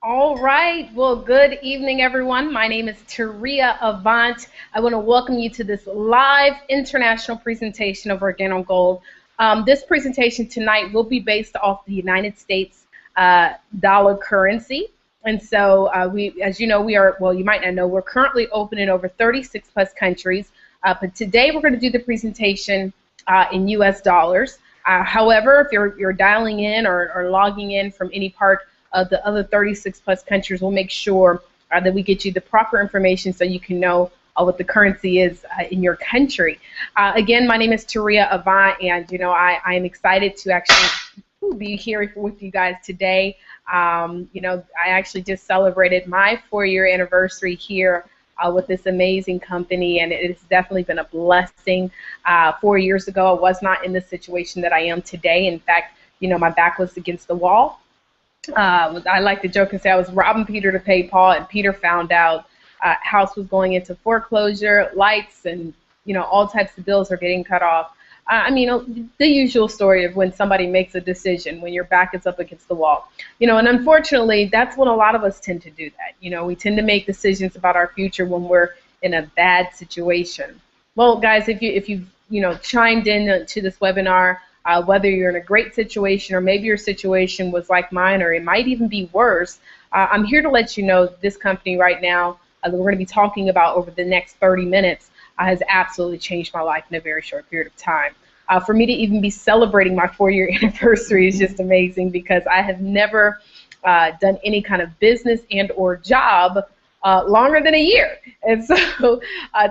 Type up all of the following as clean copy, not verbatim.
All right. Well, good evening, everyone. My name is Taurea Avant. I want to welcome you to this live international presentation of Organo Gold. This presentation tonight will be based off the United States dollar currency. And so as you know, well, you might not know, we're currently open in over 36 plus countries. But today we're going to do the presentation in US dollars. However, if you're dialing in or logging in from any part of the other 36 plus countries, we'll make sure that we get you the proper information so you can know what the currency is in your country. Again, my name is Taurea Avant, and I am excited to actually be here with you guys today. I actually just celebrated my 4-year anniversary here with this amazing company, and it has definitely been a blessing. 4 years ago, I was not in the situation that I am today. In fact, my back was against the wall. I like to joke and say I was robbing Peter to pay Paul, and Peter found out house was going into foreclosure, lights, and all types of bills are getting cut off. The usual story of when somebody makes a decision when your back is up against the wall. And unfortunately, that's when a lot of us tend to do that. We tend to make decisions about our future when we're in a bad situation. Well, guys, if you've chimed in to this webinar, whether you're in a great situation or maybe your situation was like mine or it might even be worse, I'm here to let you know this company right now that we're going to be talking about over the next 30 minutes has absolutely changed my life in a very short period of time. For me to even be celebrating my 4-year anniversary is just amazing, because I have never done any kind of business and or job longer than a year. And so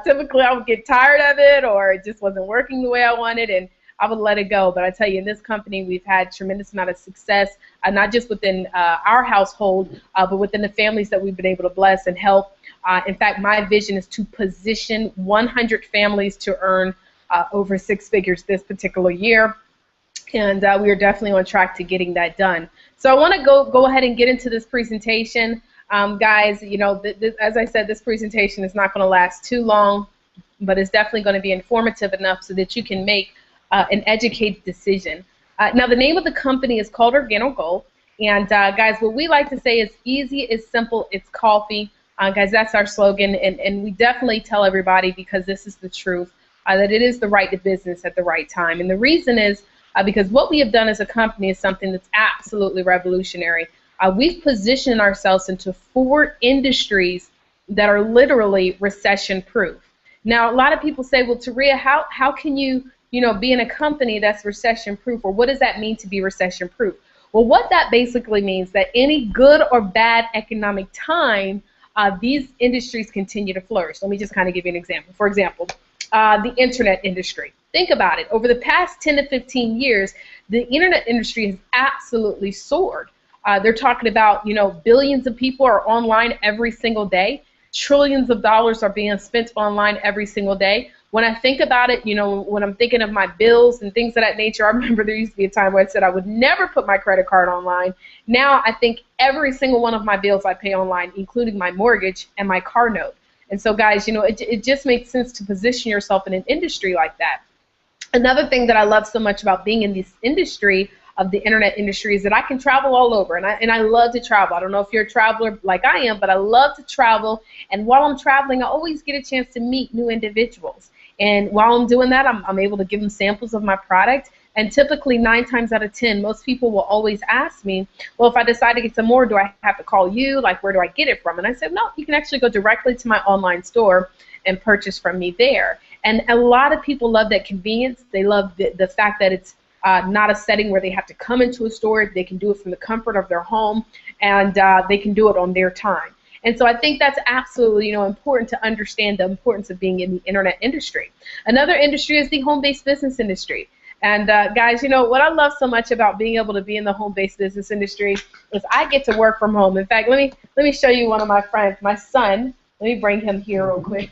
typically I would get tired of it, or it just wasn't working the way I wanted, and I would let it go. But I tell you, in this company, we've had tremendous amount of success, not just within our household, but within the families that we've been able to bless and help. In fact, my vision is to position 100 families to earn over 6 figures this particular year. And we are definitely on track to getting that done. So I want to go ahead and get into this presentation. Guys, as I said, this presentation is not going to last too long, but it's definitely going to be informative enough so that you can make an educated decision. Now, the name of the company is called Organo Gold, and guys, what we like to say is easy, it's simple, it's coffee. Guys, that's our slogan, and we definitely tell everybody, because this is the truth, that it is the right to business at the right time. And the reason is because what we have done as a company is something that's absolutely revolutionary. We've positioned ourselves into 4 industries that are literally recession-proof. Now, a lot of people say, well, Taurea, how can you be in a company that's recession-proof, or what does that mean to be recession-proof? Well, what that basically means that any good or bad economic time, these industries continue to flourish. Let me just kind of give you an example. For example, the internet industry. Think about it. Over the past 10 to 15 years, the internet industry has absolutely soared. They're talking about, billions of people are online every single day. Trillions of dollars are being spent online every single day. When I think about it, when I'm thinking of my bills and things of that nature, I remember there used to be a time where I said I would never put my credit card online. Now I think every single one of my bills I pay online, including my mortgage and my car note. And so, guys, it just makes sense to position yourself in an industry like that. Another thing that I love so much about being in this industry of the internet industry is that I can travel all over, and I love to travel. I don't know if you're a traveler like I am, but I love to travel, and while I'm traveling, I always get a chance to meet new individuals. And while I'm doing that, I'm able to give them samples of my product, and typically 9 times out of 10, most people will always ask me, well, if I decide to get some more, do I have to call you? Like, where do I get it from? And I said, no, you can actually go directly to my online store and purchase from me there. And a lot of people love that convenience. They love the fact that it's not a setting where they have to come into a store. They can do it from the comfort of their home, and they can do it on their time. And so I think that's absolutely, important to understand the importance of being in the internet industry. Another industry is the home-based business industry. And guys, what I love so much about being able to be in the home-based business industry is I get to work from home. In fact, let me show you one of my friends, my son. Let me bring him here real quick.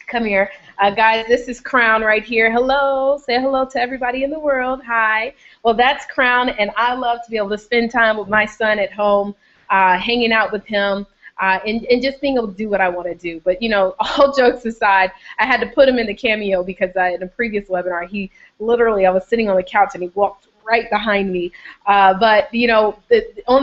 Come here. Guys, this is Crown right here. Hello. Say hello to everybody in the world. Hi. Well, that's Crown, and I love to be able to spend time with my son at home, hanging out with him. And just being able to do what I want to do. But, all jokes aside, I had to put him in the cameo because in a previous webinar, I was sitting on the couch and he walked right behind me. But, on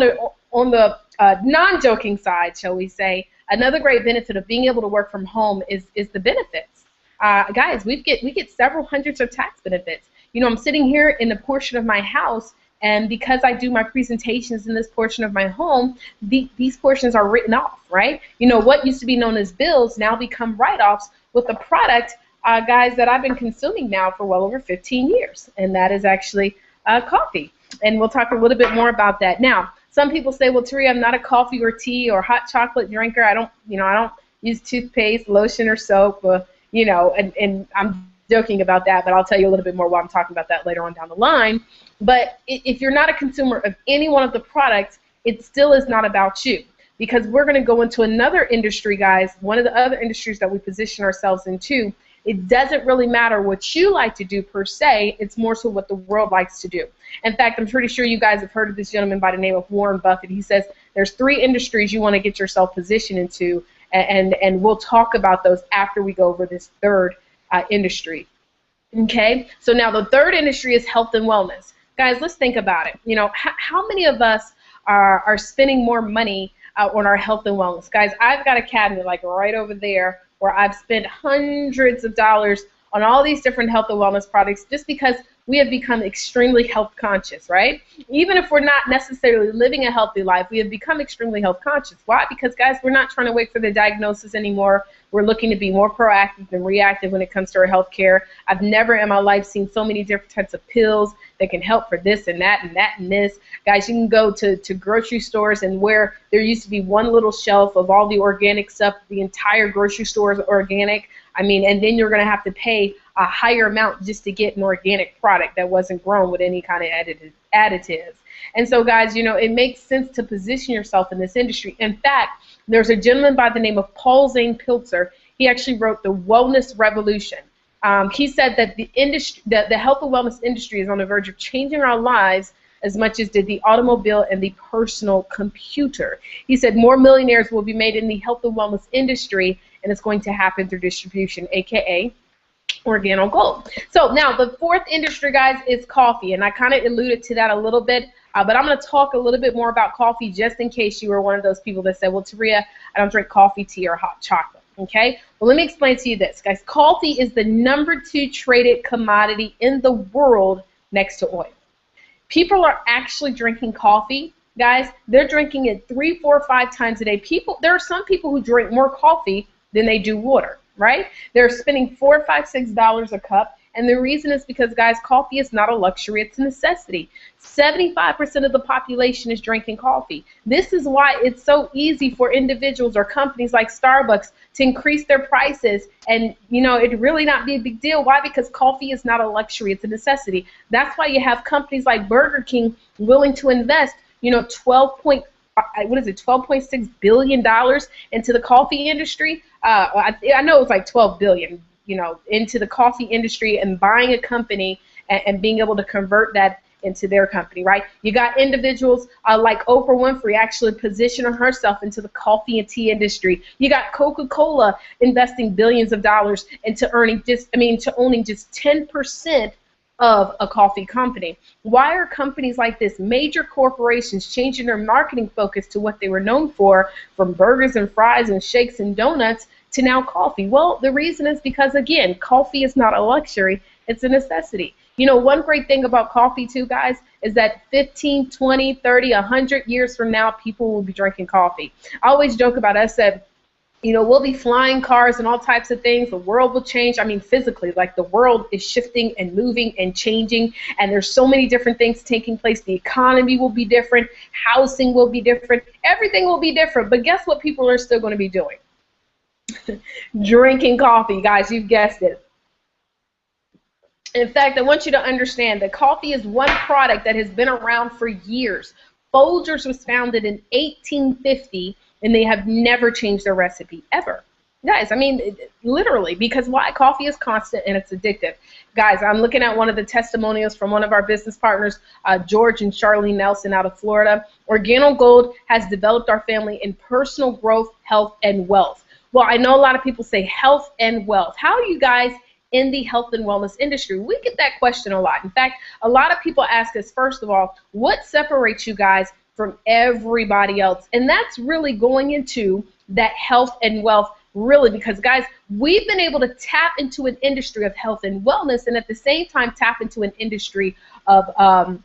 on the non-joking side, shall we say, another great benefit of being able to work from home is the benefits. Guys, we get several hundreds of tax benefits. You know, I'm sitting here in a portion of my house, and because I do my presentations in this portion of my home, these portions are written off, right? You know, what used to be known as bills now become write-offs with a product, guys, that I've been consuming now for well over 15 years, and that is actually coffee. And we'll talk a little bit more about that. Now, some people say, well, Taurea, I'm not a coffee or tea or hot chocolate drinker. I don't use toothpaste, lotion, or soap, and I'm joking about that, but I'll tell you a little bit more while I'm talking about that later on down the line. But if you're not a consumer of any one of the products, it still is not about you, because we're going to go into another industry, guys, one of the other industries that we position ourselves into. It doesn't really matter what you like to do per se, it's more so what the world likes to do. In fact, I'm pretty sure you guys have heard of this gentleman by the name of Warren Buffett. He says there's 3 industries you want to get yourself positioned into, and we'll talk about those after we go over this third industry. Okay, so now the third industry is health and wellness. Guys, let's think about it. You know, how many of us are spending more money on our health and wellness? Guys, I've got a cabinet like right over there where I've spent hundreds of dollars on all these different health and wellness products just because we have become extremely health conscious, right? Even if we're not necessarily living a healthy life, we have become extremely health conscious. Why? Because, guys, we're not trying to wait for the diagnosis anymore. We're looking to be more proactive than reactive when it comes to our health care. I've never in my life seen so many different types of pills that can help for this and that and that and this. Guys, you can go to grocery stores, and where there used to be one little shelf of all the organic stuff, the entire grocery store is organic. I mean, and then you're going to have to pay a higher amount just to get an organic product that wasn't grown with any kind of additives. And so, guys, you know, it makes sense to position yourself in this industry. In fact, there's a gentleman by the name of Paul Zane Pilzer. He actually wrote The Wellness Revolution. He said that the health and wellness industry is on the verge of changing our lives as much as did the automobile and the personal computer. He said more millionaires will be made in the health and wellness industry, and it's going to happen through distribution, aka Organo Gold. So now the fourth industry, guys, is coffee, and I kind of alluded to that a little bit, but I'm going to talk a little bit more about coffee just in case you were one of those people that said, well, Taurea, I don't drink coffee, tea, or hot chocolate. Okay, well, let me explain to you this, guys. Coffee is the #2 traded commodity in the world next to oil. People are actually drinking coffee, guys. They're drinking it 3, 4, 5 times a day. There are some people who drink more coffee than they do water, right? They're spending $4, $5, $6 a cup, and the reason is because, guys, coffee is not a luxury, it's a necessity. 75% of the population is drinking coffee. This is why it's so easy for individuals or companies like Starbucks to increase their prices and, you know, it really not be a big deal. Why? Because coffee is not a luxury, it's a necessity. That's why you have companies like Burger King willing to invest, you know, $12.6 billion into the coffee industry. I know it's like 12 billion, you know, into the coffee industry and buying a company and being able to convert that into their company, right? You got individuals like Oprah Winfrey actually positioning herself into the coffee and tea industry. You got Coca-Cola investing billions of dollars into owning just 10% of a coffee company. Why are companies like this, major corporations, changing their marketing focus to what they were known for, from burgers and fries and shakes and donuts to now coffee? Well, the reason is because, again, coffee is not a luxury, it's a necessity. You know, one great thing about coffee too, guys, is that 15, 20, 30, 100 years from now, people will be drinking coffee. I always joke about us that, you know, we'll be flying cars and all types of things. The world will change. I mean, physically, like the world is shifting and moving and changing, and there's so many different things taking place. The economy will be different. Housing will be different. Everything will be different. But guess what people are still going to be doing? Drinking coffee, guys. You've guessed it. In fact, I want you to understand that coffee is one product that has been around for years. Folgers was founded in 1850, and they have never changed their recipe, ever. Guys, I mean, literally, because why? Coffee is constant and it's addictive. Guys, I'm looking at one of the testimonials from one of our business partners, George and Charlene Nelson out of Florida. Organo Gold has developed our family in personal growth, health, and wealth. Well, I know a lot of people say health and wealth. How are you guys in the health and wellness industry? We get that question a lot. In fact, a lot of people ask us, first of all, what separates you guys from everybody else. And that's really going into that health and wealth, really, because guys, we've been able to tap into an industry of health and wellness, and at the same time tap into an industry of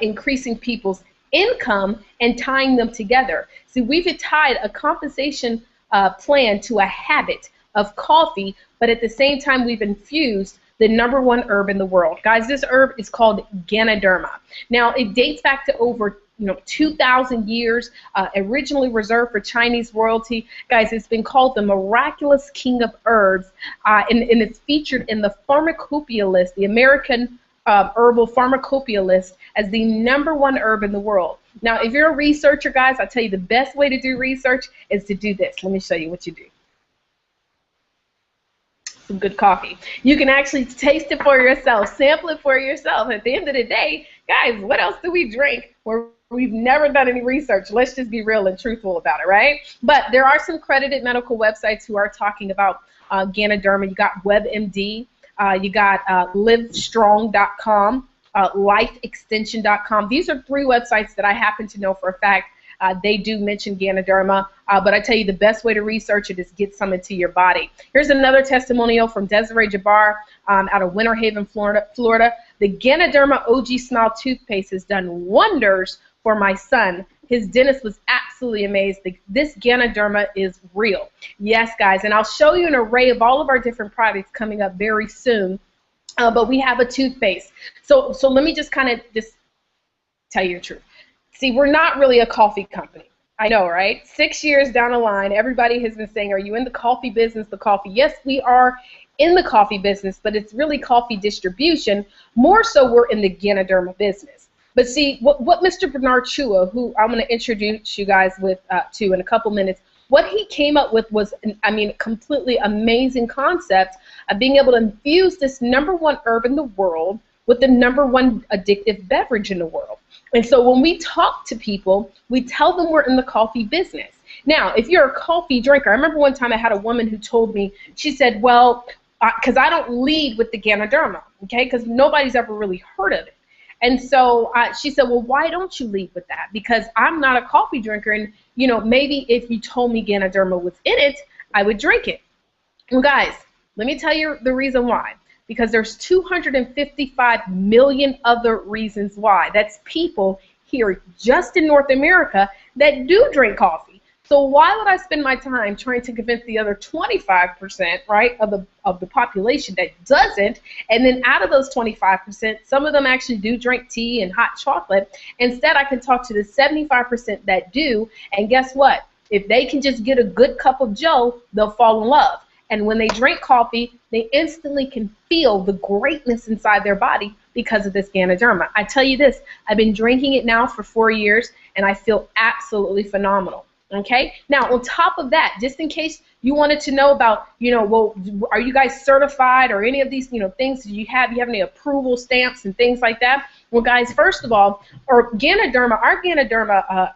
increasing people's income and tying them together. See, we've tied a compensation plan to a habit of coffee, but at the same time we've infused the #1 herb in the world. Guys, this herb is called Ganoderma. Now, it dates back to over 2,000 years, originally reserved for Chinese royalty. Guys, it's been called the miraculous king of herbs, and it's featured in the pharmacopoeia list, the American herbal pharmacopoeia list, as the #1 herb in the world. Now, if you're a researcher, guys, I'll tell you the best way to do research is to do this. Let me show you what you do. Some good coffee. You can actually taste it for yourself, sample it for yourself. At the end of the day, guys, what else do we drink where we've never done any research? Let's just be real and truthful about it, right? But there are some credited medical websites who are talking about Ganoderma. You got WebMD, you got livestrong.com, lifeextension.com. These are 3 websites that I happen to know for a fact. They do mention Ganoderma, but I tell you the best way to research it is get some into your body. Here's another testimonial from Desiree Jabbar out of Winter Haven, Florida. The Ganoderma OG Smile toothpaste has done wonders for my son. His dentist was absolutely amazed. This Ganoderma is real. Yes, guys, and I'll show you an array of all of our different products coming up very soon, but we have a toothpaste. So let me just kind of tell you the truth. See, we're not really a coffee company. I know, right? 6 years down the line, everybody has been saying, are you in the coffee business, the coffee? Yes, we are in the coffee business, but it's really coffee distribution. More so, we're in the Ganoderma business. But see, what Mr. Bernard Chua, who I'm going to introduce you guys to in a couple minutes, what he came up with was, I mean, a completely amazing concept of being able to infuse this #1 herb in the world with the #1 addictive beverage in the world. And so when we talk to people, we tell them we're in the coffee business. Now, if you're a coffee drinker, I remember one time I had a woman who told me, she said, well, because I don't lead with the Ganoderma, okay, because nobody's ever really heard of it. And so she said, well, why don't you lead with that? Because I'm not a coffee drinker, and, maybe if you told me Ganoderma was in it, I would drink it. Well, guys, let me tell you the reason why. Because there's 255 million other reasons why. That's people here just in North America that do drink coffee. So why would I spend my time trying to convince the other 25%, right, of the population that doesn't, and then out of those 25%, some of them actually do drink tea and hot chocolate. Instead, I can talk to the 75% that do, and guess what? If they can just get a good cup of joe, they'll fall in love. And when they drink coffee, they instantly can feel the greatness inside their body because of this Ganoderma. I tell you this, I've been drinking it now for 4 years, and I feel absolutely phenomenal. Okay? Now, on top of that, just in case you wanted to know about, well, are you guys certified or any of these, things you have any approval stamps and things like that? Well, guys, first of all, our Ganoderma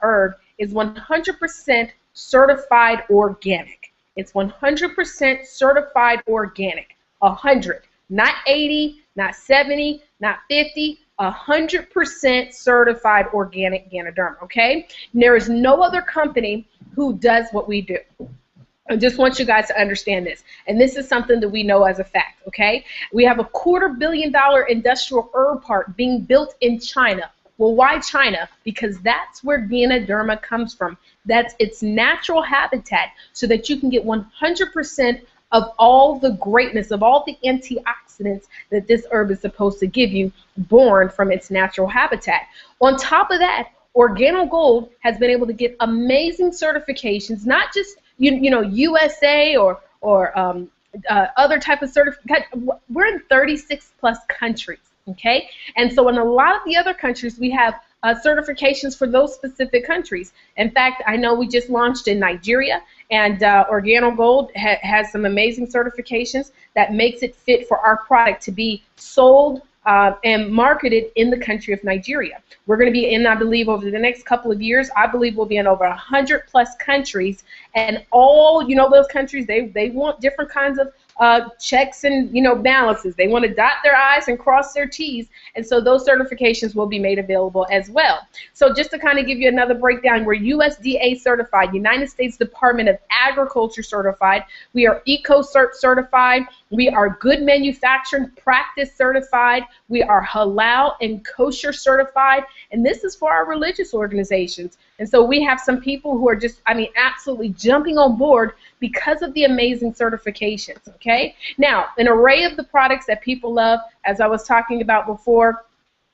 herb is 100% certified organic. It's 100% certified organic. 100, not 80, not 70, not 50. 100% certified organic Ganoderma. Okay? And there is no other company who does what we do. I just want you guys to understand this, and this is something that we know as a fact. Okay? We have a $250 million industrial herb park being built in China. Well, why China? Because that's where Ganoderma comes from. That's its natural habitat, so that you can get 100% of all the greatness, of all the antioxidants that this herb is supposed to give you, born from its natural habitat. On top of that, Organo Gold has been able to get amazing certifications, not just USA or other type of certificate. We're in 36 plus countries. Okay, and so in a lot of the other countries, we have certifications for those specific countries. In fact, I know we just launched in Nigeria, and Organo Gold has some amazing certifications that makes it fit for our product to be sold and marketed in the country of Nigeria. We're going to be in, I believe, over the next couple of years, I believe we'll be in over 100 plus countries, and all, those countries, they want different kinds of checks and balances. They want to dot their I's and cross their T's, and so those certifications will be made available as well. So just to kind of give you another breakdown, we're USDA certified, United States Department of Agriculture certified. We are EcoCert certified. We are Good Manufacturing Practice certified. We are Halal and Kosher certified, and this is for our religious organizations. And so we have some people who are just, absolutely jumping on board because of the amazing certifications, okay? Now, an array of the products that people love, as I was talking about before,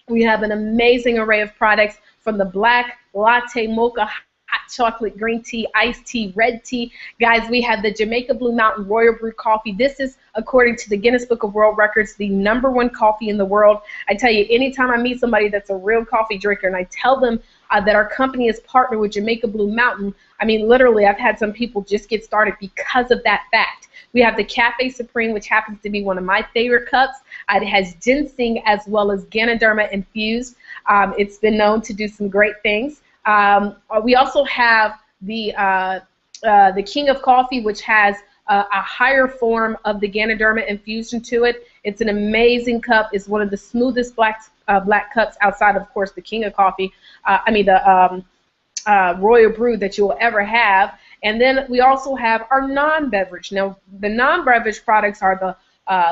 we have an amazing array of products from the black, latte, mocha, hot chocolate, green tea, iced tea, red tea. Guys, we have the Jamaica Blue Mountain Royal Brew coffee. This is, according to the Guinness Book of World Records, the #1 coffee in the world. I tell you, anytime I meet somebody that's a real coffee drinker and I tell them that our company is partnered with Jamaica Blue Mountain, literally, I've had some people just get started because of that fact. We have the Cafe Supreme, which happens to be one of my favorite cups. It has ginseng as well as Ganoderma infused. It's been known to do some great things. We also have the King of Coffee, which has a higher form of the Ganoderma infusion to it. It's an amazing cup. It's one of the smoothest black cups outside, of course, the King of Coffee. The Royal Brew that you will ever have. And then we also have our non-beverage. Now, the non-beverage products are the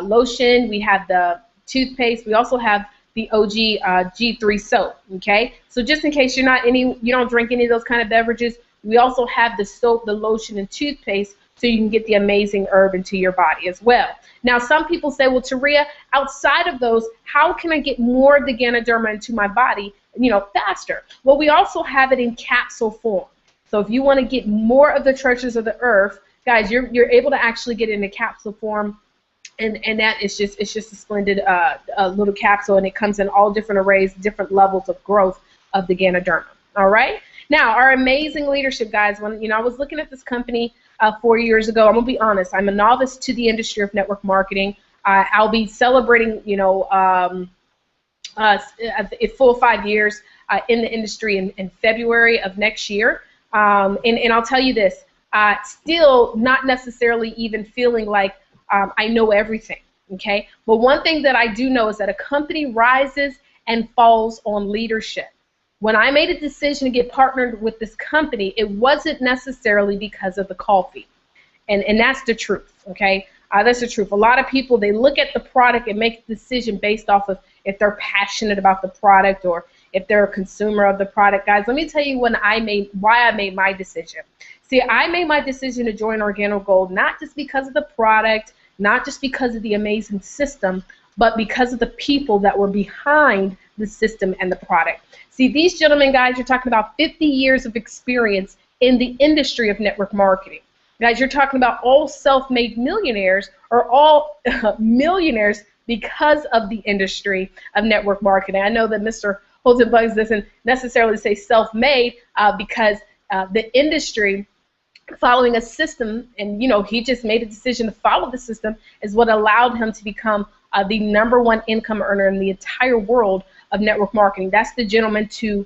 lotion. We have the toothpaste. We also have the OG G3 soap. Okay, so just in case you don't drink any of those kind of beverages, we also have the soap, the lotion, and toothpaste, so you can get the amazing herb into your body as well. Now, some people say, well, Taurea, outside of those, how can I get more of the Ganoderma into my body, faster? Well, we also have it in capsule form. So if you want to get more of the treasures of the earth, guys, you're able to actually get it in a capsule form, and that is just, it's just a splendid little capsule, and it comes in all different arrays, different levels of growth of the Ganoderma. All right. Now, our amazing leadership, guys. When I was looking at this company 4 years ago, I'm gonna be honest. I'm a novice to the industry of network marketing. I'll be celebrating, a full 5 years in the industry in February of next year. And I'll tell you this, still not necessarily even feeling like I know everything, okay? But one thing that I do know is that a company rises and falls on leadership. When I made a decision to get partnered with this company, it wasn't necessarily because of the coffee. And that's the truth, okay? That's the truth. A lot of people, they look at the product and make a decision based off of if they're passionate about the product or if they're a consumer of the product. Guys, let me tell you why I made my decision. See, I made my decision to join Organo Gold not just because of the product, not just because of the amazing system, but because of the people that were behind the system and the product. See, these gentlemen, guys, you're talking about 50 years of experience in the industry of network marketing. Guys, you're talking about all self-made millionaires, or all millionaires because of the industry of network marketing. I know that Mr. Holton Bugs doesn't necessarily say self-made because the industry, following a system, and he just made a decision to follow the system, is what allowed him to become the #1 income earner in the entire world of network marketing. That's the gentleman to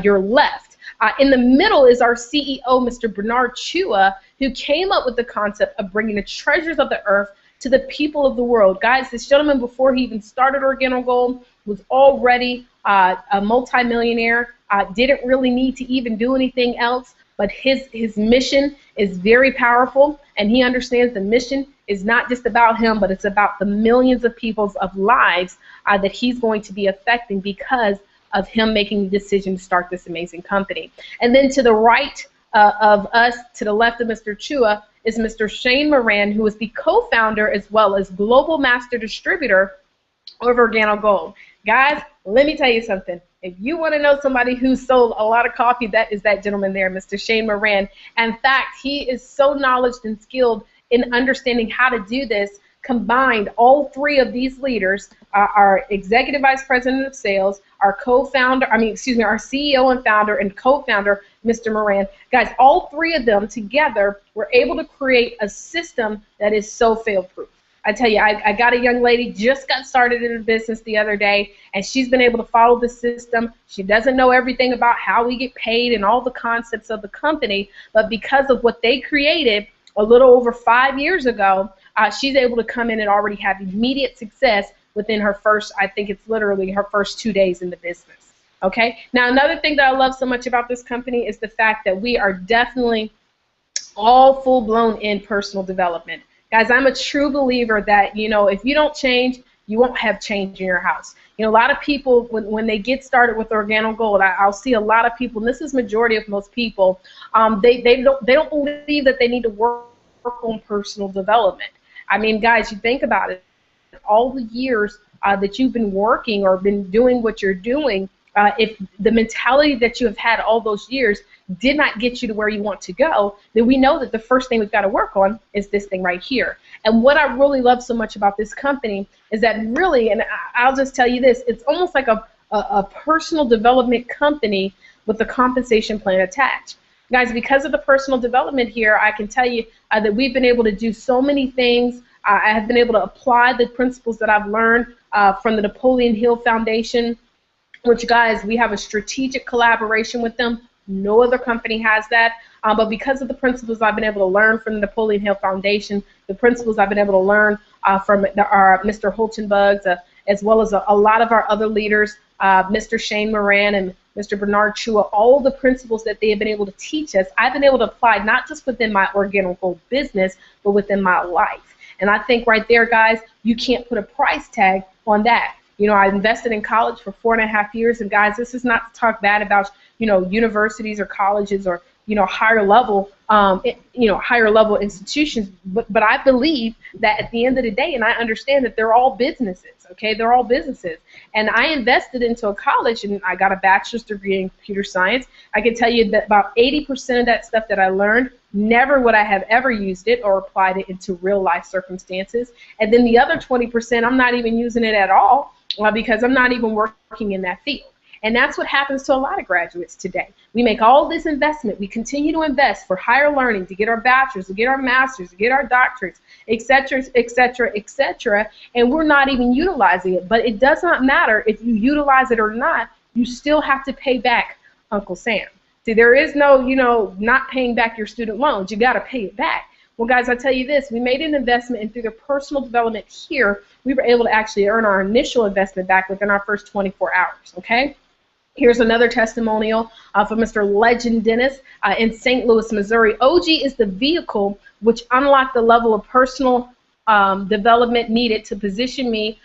your left. In the middle is our CEO, Mr. Bernard Chua, who came up with the concept of bringing the treasures of the earth to the people of the world. Guys, this gentleman, before he even started Organo Gold, was already a multimillionaire, didn't really need to even do anything else, but his mission is very powerful, and he understands the mission is not just about him, but it's about the millions of people's lives that he's going to be affecting because of him making the decision to start this amazing company. And then to the right of us, to the left of Mr. Chua, is Mr. Shane Moran, who is the co-founder as well as global master distributor of Organo Gold. Guys, let me tell you something. If you want to know somebody who sold a lot of coffee, that is that gentleman there, Mr. Shane Moran. In fact, he is so knowledgeable and skilled in understanding how to do this. Combined, all three of these leaders, our executive vice president of sales, our co-founder, our CEO and founder and co-founder, Mr. Moran. Guys, all three of them together were able to create a system that is so fail-proof. I tell you, I got a young lady, just got started in a business the other day, and she's been able to follow the system. She doesn't know everything about how we get paid and all the concepts of the company, but because of what they created a little over 5 years ago, she's able to come in and already have immediate success within her first, I think it's literally her first 2 days in the business. Okay. Now, another thing that I love so much about this company is the fact that we are definitely all full-blown in personal development. Guys, I'm a true believer that, if you don't change, you won't have change in your house. A lot of people, when they get started with Organo Gold, I'll see a lot of people, and this is majority of most people, they don't believe that they need to work on personal development. I mean, guys, you think about it, all the years that you've been working or been doing what you're doing, if the mentality that you have had all those years did not get you to where you want to go, then we know that the first thing we've got to work on is this thing right here. And what I really love so much about this company is that really, and I'll just tell you this, it's almost like a personal development company with a compensation plan attached. Guys, because of the personal development here, I can tell you that we've been able to do so many things. I have been able to apply the principles that I've learned from the Napoleon Hill Foundation, which, guys, we have a strategic collaboration with them. No other company has that. But because of the principles I've been able to learn from the Napoleon Hill Foundation, the principles I've been able to learn from our Mr. Holtenbugs, as well as a lot of our other leaders, Mr. Shane Moran and Mr. Bernard Chua, all the principles that they have been able to teach us, I've been able to apply not just within my Organo Gold business, but within my life. And I think right there, guys, you can't put a price tag on that. I invested in college for 4.5 years, and guys, this is not to talk bad about, universities or colleges or, higher level institutions, but I believe that at the end of the day, and I understand that they're all businesses, okay? They're all businesses. And I invested into a college, and I got a bachelor's degree in computer science. I can tell you that about 80% of that stuff that I learned, never would I have ever used it or applied it into real life circumstances. And then the other 20%, I'm not even using it at all because I'm not even working in that field. And that's what happens to a lot of graduates today. We make all this investment. We continue to invest for higher learning, to get our bachelor's, to get our master's, to get our doctorates, et cetera, et cetera, et cetera, and we're not even utilizing it. But it does not matter if you utilize it or not. You still have to pay back Uncle Sam. See, there is no, not paying back your student loans. You got to pay it back. Well, guys, I'll tell you this. We made an investment, and through the personal development here, we were able to actually earn our initial investment back within our first 24 hours, okay? Here's another testimonial from Mr. Legend Dennis in St. Louis, Missouri. OG is the vehicle which unlocked the level of personal development needed to position me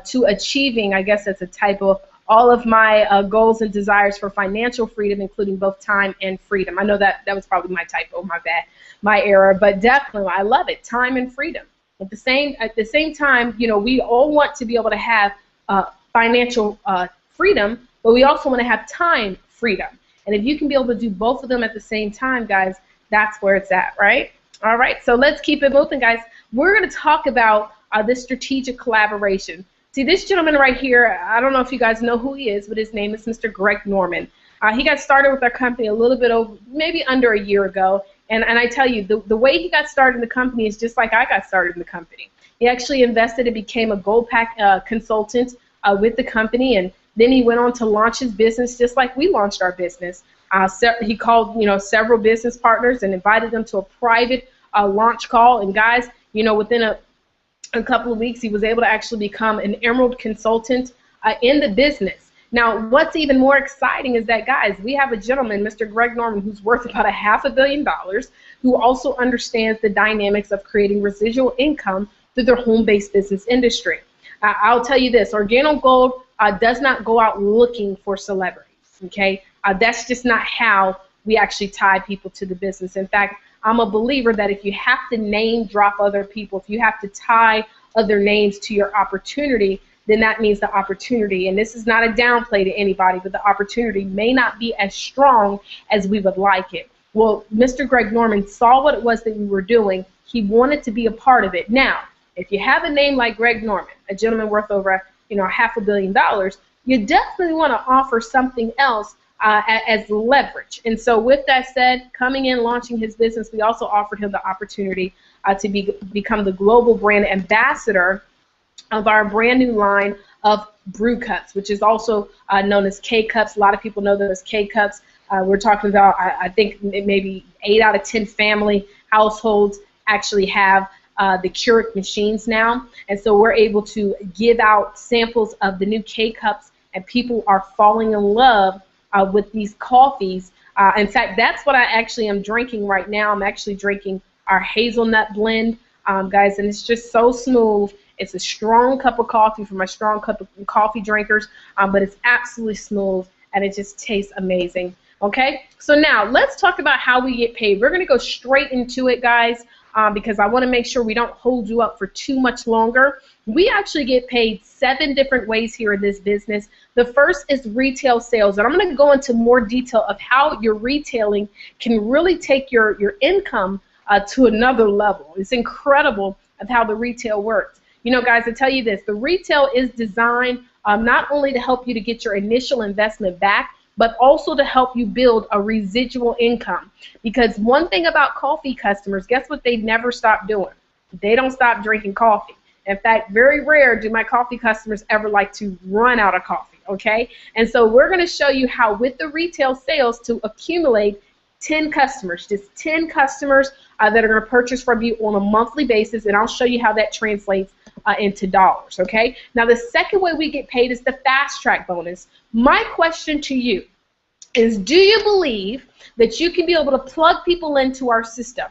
to achieving, I guess that's a typo, all of my goals and desires for financial freedom, including both time and freedom. I know that was probably my typo, my bad, my error, but definitely I love it, time and freedom. At the same time, we all want to be able to have financial freedom, but we also want to have time freedom. And if you can be able to do both of them at the same time, guys, that's where it's at, right? All right, so let's keep it moving, guys. We're going to talk about this strategic collaboration. See, this gentleman right here, I don't know if you guys know who he is, but his name is Mr. Greg Norman. He got started with our company a little bit over, maybe under a year ago. And I tell you, the way he got started in the company is just like I got started in the company. He actually invested and became a gold pack consultant with the company, and then he went on to launch his business just like we launched our business. He called, several business partners and invited them to a private launch call. And guys, within a couple of weeks, he was able to actually become an Emerald consultant in the business. Now, what's even more exciting is that, guys, we have a gentleman, Mr. Greg Norman, who's worth about $500 million, who also understands the dynamics of creating residual income through their home-based business industry. I'll tell you this, Organo Gold does not go out looking for celebrities, okay? That's just not how we actually tie people to the business. In fact, I'm a believer that if you have to name drop other people, if you have to tie other names to your opportunity, then that means the opportunity, and this is not a downplay to anybody, but the opportunity may not be as strong as we would like it. Well, Mr. Greg Norman saw what it was that we were doing. He wanted to be a part of it. Now, if you have a name like Greg Norman, a gentleman worth over $500 million, you definitely want to offer something else as leverage. And so with that said, coming in, launching his business, we also offered him the opportunity to become the global brand ambassador of our brand new line of brew cups, which is also known as K-Cups. A lot of people know them as K-Cups. We're talking about, I think maybe 8 out of 10 family households actually have the Keurig machines now. And so we're able to give out samples of the new K-Cups, and people are falling in love with these coffees. In fact, that's what I actually am drinking right now. I'm actually drinking our hazelnut blend, guys, and it's just so smooth. It's a strong cup of coffee for my strong cup of coffee drinkers, but it's absolutely smooth, and it just tastes amazing. Okay, so now let's talk about how we get paid. We're going to go straight into it, guys, because I want to make sure we don't hold you up for too much longer. We actually get paid 7 different ways here in this business. The first is retail sales, and I'm going to go into more detail of how your retailing can really take your income to another level. It's incredible of how the retail works. You know, guys, I tell you this, the retail is designed not only to help you to get your initial investment back, but also to help you build a residual income. Because one thing about coffee customers, guess what they never stop doing? They don't stop drinking coffee. In fact, very rare do my coffee customers ever like to run out of coffee, okay? And so we're going to show you how with the retail sales to accumulate 10 customers, just 10 customers that are going to purchase from you on a monthly basis, and I'll show you how that translates into dollars, okay? Now, the second way we get paid is the fast track bonus. My question to you is, do you believe that you can be able to plug people into our system?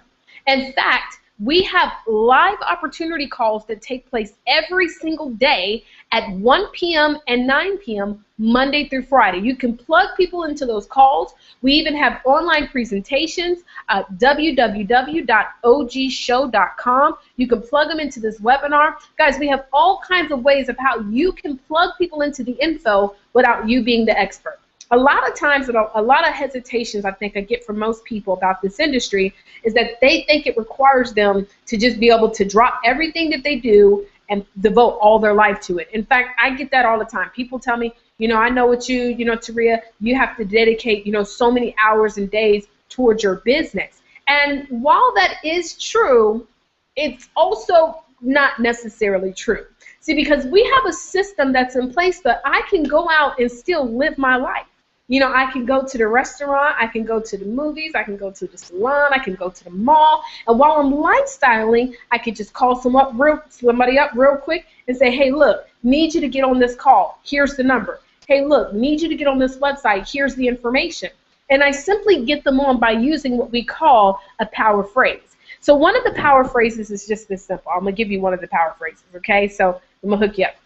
In fact, we have live opportunity calls that take place every single day at 1 p.m. and 9 p.m. Monday through Friday. You can plug people into those calls. We even have online presentations at www.ogshow.com. You can plug them into this webinar. Guys, we have all kinds of ways of how you can plug people into the info without you being the expert. A lot of times, a lot of hesitations I think I get from most people about this industry is that they think it requires them to just be able to drop everything that they do and devote all their life to it. In fact, I get that all the time. People tell me, you know, I know what you know, Taurea, you have to dedicate, you know, so many hours and days towards your business. And while that is true, it's also not necessarily true. See, because we have a system that's in place that I can go out and still live my life. You know, I can go to the restaurant, I can go to the movies, I can go to the salon, I can go to the mall, and while I'm lifestyling, I can just call somebody up real quick and say, hey, look, need you to get on this call. Here's the number. Hey, look, need you to get on this website. Here's the information. And I simply get them on by using what we call a power phrase. So one of the power phrases is just this simple. I'm going to give you one of the power phrases, okay? So I'm going to hook you up.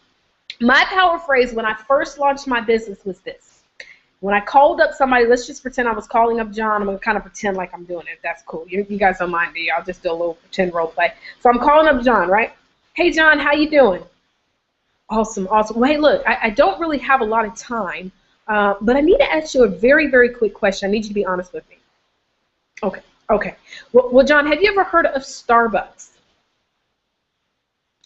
My power phrase when I first launched my business was this. When I called up somebody, let's just pretend I was calling up John. I'm going to kind of pretend like I'm doing it. That's cool. You guys don't mind, do you? I'll just do a little pretend role play. So I'm calling up John, right? Hey, John, how you doing? Awesome, awesome. Well, hey, look, I don't really have a lot of time, but I need to ask you a very, very quick question. I need you to be honest with me. Okay, okay. Well, John, have you ever heard of Starbucks?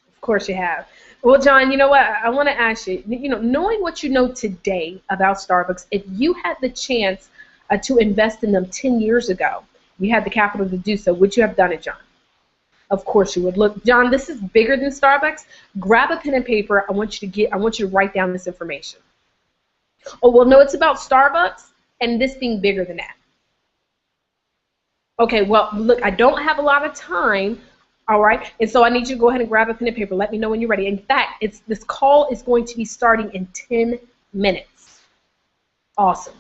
Of course you have. Well, John, you know what? I want to ask you, knowing what you know today about Starbucks, if you had the chance to invest in them 10 years ago, you had the capital to do so, would you have done it, John? Of course you would. Look, John, this is bigger than Starbucks. Grab a pen and paper. I want you to write down this information. Oh, well, no, it's about Starbucks and this being bigger than that. Okay, well, look, I don't have a lot of time. All right, and so I need you to go ahead and grab a pen and paper. Let me know when you're ready. In fact, this call is going to be starting in 10 minutes. Awesome.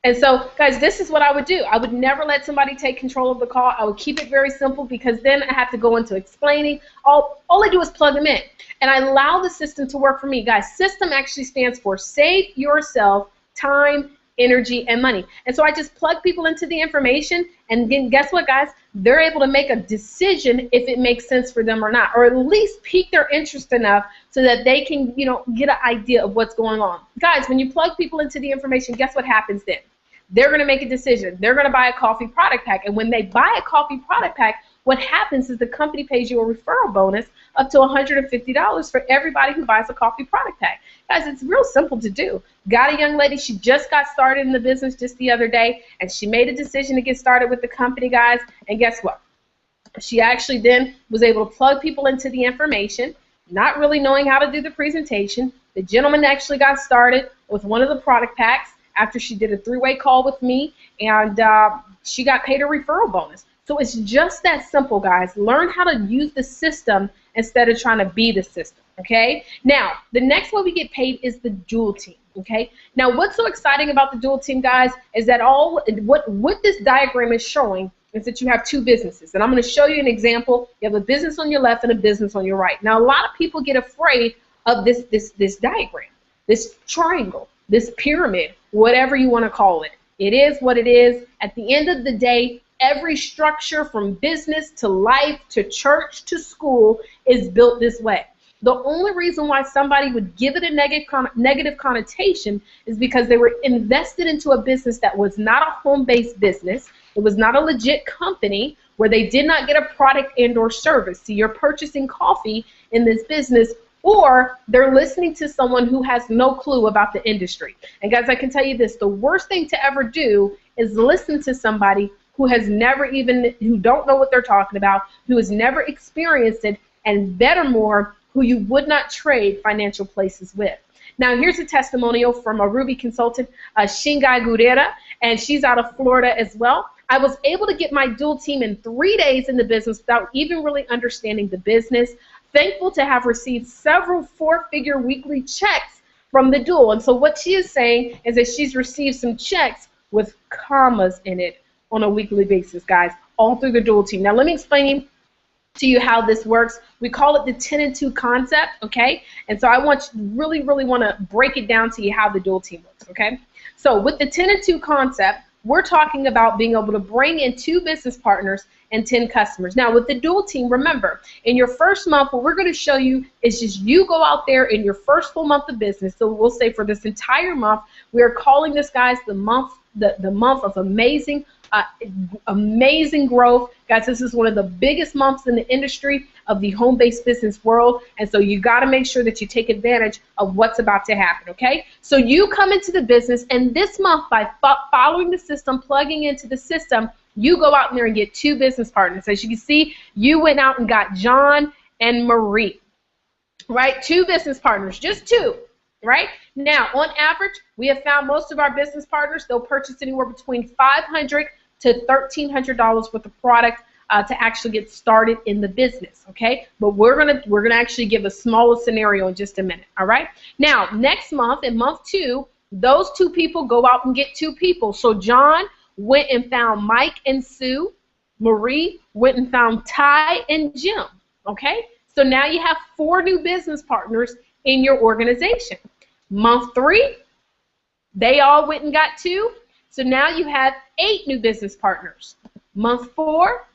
And so, guys, this is what I would do. I would never let somebody take control of the call. I would keep it very simple because then I have to go into explaining. All I do is plug them in, and I allow the system to work for me. Guys, system actually stands for Save Yourself Time, Energy, and Money. And so I just plug people into the information, and then guess what, guys? They're able to make a decision if it makes sense for them or not, or at least pique their interest enough so that they can, get an idea of what's going on. Guys, when you plug people into the information, guess what happens then? They're going to make a decision. They're going to buy a coffee product pack, and when they buy a coffee product pack, what happens is the company pays you a referral bonus up to $150 for everybody who buys a coffee product pack. Guys, it's real simple to do. Got a young lady, she just got started in the business just the other day, and she made a decision to get started with the company, guys, and guess what? She actually then was able to plug people into the information, not really knowing how to do the presentation. The gentleman actually got started with one of the product packs after she did a 3-way call with me, and she got paid a referral bonus. So it's just that simple, guys. Learn how to use the system instead of trying to be the system, okay? Now, the next way we get paid is the dual team, okay? Now, what's so exciting about the dual team, guys, is that what this diagram is showing is that you have two businesses. And I'm going to show you an example. You have a business on your left and a business on your right. Now, a lot of people get afraid of this diagram, this triangle, this pyramid, whatever you want to call it. It is what it is. At the end of the day, every structure from business to life to church to school is built this way. The only reason why somebody would give it a negative connotation is because they were invested into a business that was not a home-based business. It was not a legit company where they did not get a product and or service. So you're purchasing coffee in this business, or they're listening to someone who has no clue about the industry. And guys, I can tell you this, the worst thing to ever do is listen to somebody who who don't know what they're talking about, who has never experienced it, and better more, who you would not trade financial places with. Now, here's a testimonial from a Ruby consultant, Shingai Gurera, and she's out of Florida as well. I was able to get my dual team in 3 days in the business without even really understanding the business. Thankful to have received several four-figure weekly checks from the dual. And so what she is saying is that she's received some checks with commas in it on a weekly basis, guys, all through the dual team. Now, let me explain to you how this works. We call it the 10 and 2 concept, okay? And so I want you to really want to break it down to you how the dual team works, okay? So with the 10 and 2 concept, we're talking about being able to bring in 2 business partners and 10 customers. Now, with the dual team, remember, in your first month, what we're going to show you is just you go out there in your first full month of business. So we'll say for this entire month, we are calling this, guys, the month of amazing growth. Guys, this is one of the biggest months in the industry of the home-based business world, and so you got to make sure that you take advantage of what's about to happen, okay? So you come into the business, and this month, by following the system, plugging into the system, you go out there and get 2 business partners. As you can see, you went out and got John and Marie, right? 2 business partners, just 2. Right? Now, on average, we have found most of our business partners, they'll purchase anywhere between $500 to $1,300 worth of product to actually get started in the business, okay? But we're gonna actually give a smaller scenario in just a minute, all right? Now, next month, in month 2, those 2 people go out and get 2 people. So John went and found Mike and Sue. Marie went and found Ty and Jim, okay? So now you have 4 new business partners in your organization. Month 3, they all went and got 2. So now you have 8 new business partners. Month 4,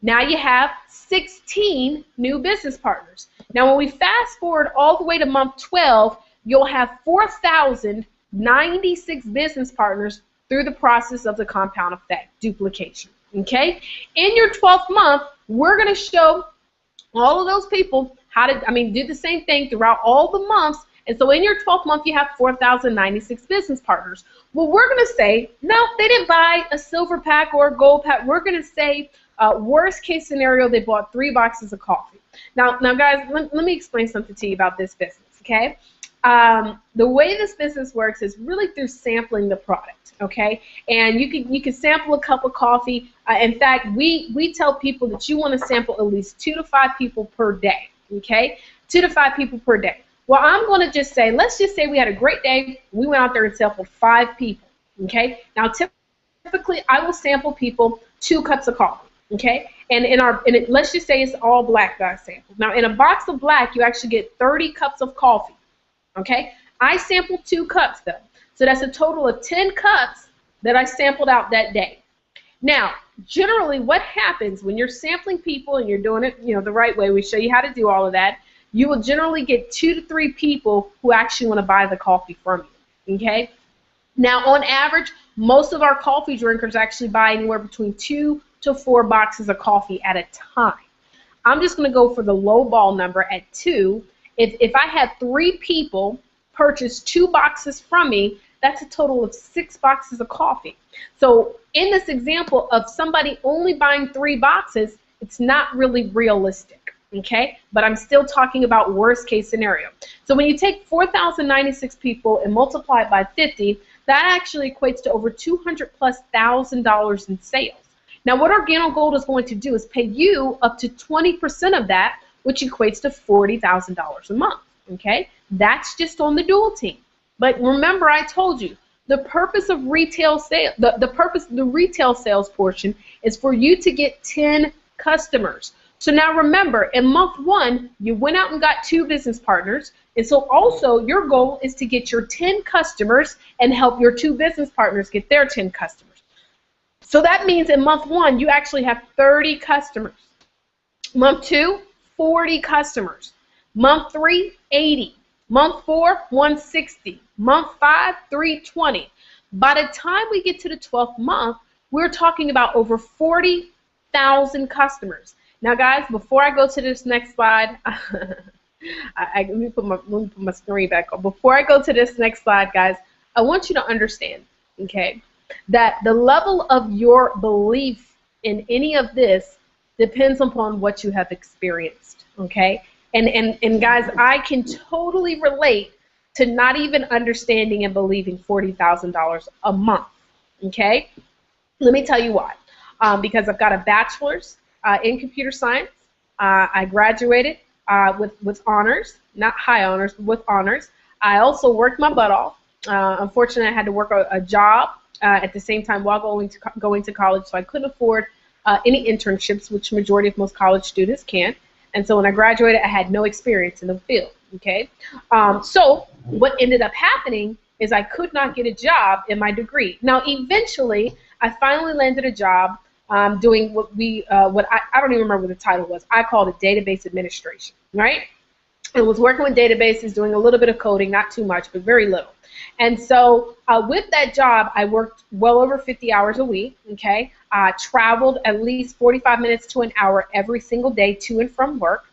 now you have 16 new business partners. Now when we fast forward all the way to month 12, you'll have 4,096 business partners through the process of the compound effect, duplication. Okay? In your 12th month, we're going to show all of those people how to, do the same thing throughout all the months. And so in your 12th month, you have 4,096 business partners. Well, we're going to say, no, they didn't buy a silver pack or a gold pack. We're going to say, worst case scenario, they bought 3 boxes of coffee. Now guys, let me explain something to you about this business, okay? The way this business works is really through sampling the product, okay? And you can sample a cup of coffee. In fact, we tell people that you want to sample at least 2 to 5 people per day, okay? 2 to 5 people per day. Well, I'm going to just say, let's just say we had a great day. We went out there and sampled 5 people, okay? Now, typically, I will sample people 2 cups of coffee, okay? And let's just say it's all black that I sampled. Now, in a box of black, you actually get 30 cups of coffee, okay? I sampled 2 cups, though. So that's a total of 10 cups that I sampled out that day. Now, generally, what happens when you're sampling people and you're doing it, the right way, we show you how to do all of that, you will generally get 2 to 3 people who actually want to buy the coffee from you, okay? Now, on average, most of our coffee drinkers actually buy anywhere between 2 to 4 boxes of coffee at a time. I'm just going to go for the low ball number at 2. If I had 3 people purchase 2 boxes from me, that's a total of 6 boxes of coffee. So in this example of somebody only buying 3 boxes, it's not really realistic. Okay, but I'm still talking about worst case scenario. So when you take 4,096 people and multiply it by 50, that actually equates to over $200,000+ in sales. Now, what Organo Gold is going to do is pay you up to 20% of that, which equates to $40,000 a month. Okay, that's just on the dual team. But remember, I told you the purpose of retail sale, the retail sales portion is for you to get 10 customers. So now remember, in month 1, you went out and got 2 business partners, and so also your goal is to get your 10 customers and help your 2 business partners get their 10 customers. So that means in month 1, you actually have 30 customers. Month 2, 40 customers. Month 3, 80. Month 4, 160. Month 5, 320. By the time we get to the 12th month, we're talking about over 40,000 customers. Now, guys, before I go to this next slide, let me put my screen back on. Before I go to this next slide, guys, I want you to understand, okay, that the level of your belief in any of this depends upon what you have experienced, okay? And guys, I can totally relate to not even understanding and believing $40,000 a month, okay? Let me tell you why. Because I've got a bachelor's in computer science. I graduated with honors, not high honors, but with honors. I also worked my butt off. Unfortunately, I had to work a job at the same time while going to college, so I couldn't afford any internships, which majority of most college students can't. And so when I graduated, I had no experience in the field, okay? So what ended up happening is I could not get a job in my degree. Now, eventually, I finally landed a job doing what I don't even remember what the title was. I called it database administration, right? I was working with databases, doing a little bit of coding, not too much, but very little. And so with that job, I worked well over 50 hours a week, okay? Traveled at least 45 minutes to an hour every single day to and from work.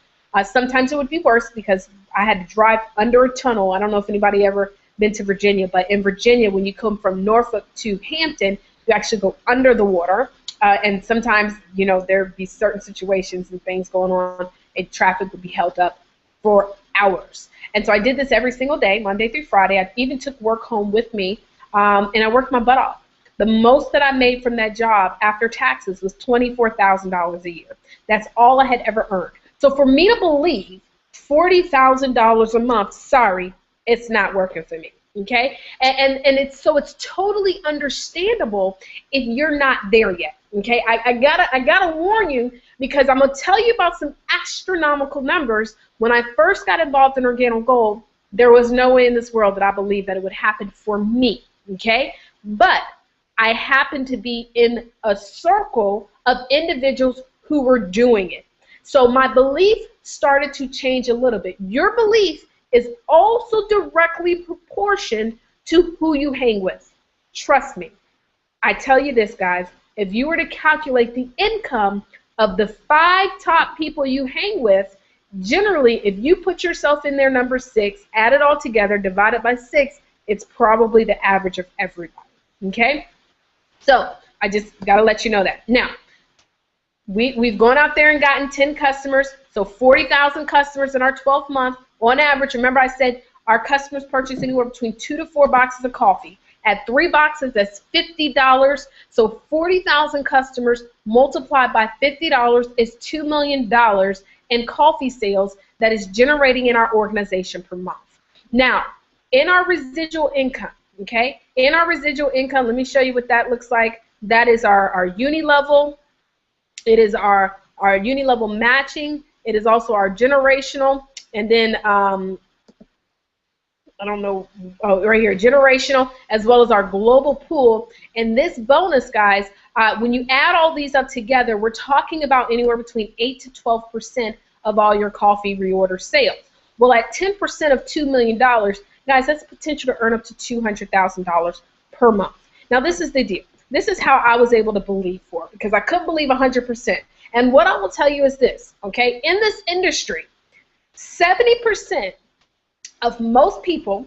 Sometimes it would be worse because I had to drive under a tunnel. I don't know if anybody ever been to Virginia, but in Virginia, when you come from Norfolk to Hampton, you actually go under the water. And sometimes, you know, there'd be certain situations and things going on, and traffic would be held up for hours. And so I did this every single day, Monday through Friday. I even took work home with me, and I worked my butt off. The most that I made from that job after taxes was $24,000 a year. That's all I had ever earned. So for me to believe $40,000 a month, sorry, it's not working for me. Okay, and it's totally understandable if you're not there yet. Okay, I gotta warn you, because I'm gonna tell you about some astronomical numbers. When I first got involved in Organo Gold, there was no way in this world that I believed that it would happen for me. Okay, but I happened to be in a circle of individuals who were doing it. So my belief started to change a little bit. Your belief is also directly proportioned to who you hang with. Trust me. I tell you this, guys, if you were to calculate the income of the 5 top people you hang with, generally, if you put yourself in their number 6, add it all together, divide it by 6, it's probably the average of everybody. Okay? So I just got to let you know that. Now, we've gone out there and gotten 10 customers, so 40,000 customers in our 12th month. On average, remember I said our customers purchase anywhere between 2 to 4 boxes of coffee. At 3 boxes, that's $50. So 40,000 customers multiplied by $50 is $2 million in coffee sales that is generating in our organization per month. Now, in our residual income, okay, in our residual income, let me show you what that looks like. That is our uni level. It is our uni level matching. It is also our generational. And then, I don't know, right here, generational, as well as our global pool. And this bonus, guys, when you add all these up together, we're talking about anywhere between 8 to 12% of all your coffee reorder sales. Well, at 10% of $2 million, guys, that's the potential to earn up to $200,000 per month. Now, this is the deal. This is how I was able to believe for it, because I couldn't believe 100%. And what I will tell you is this, okay? In this industry, 70% of most people,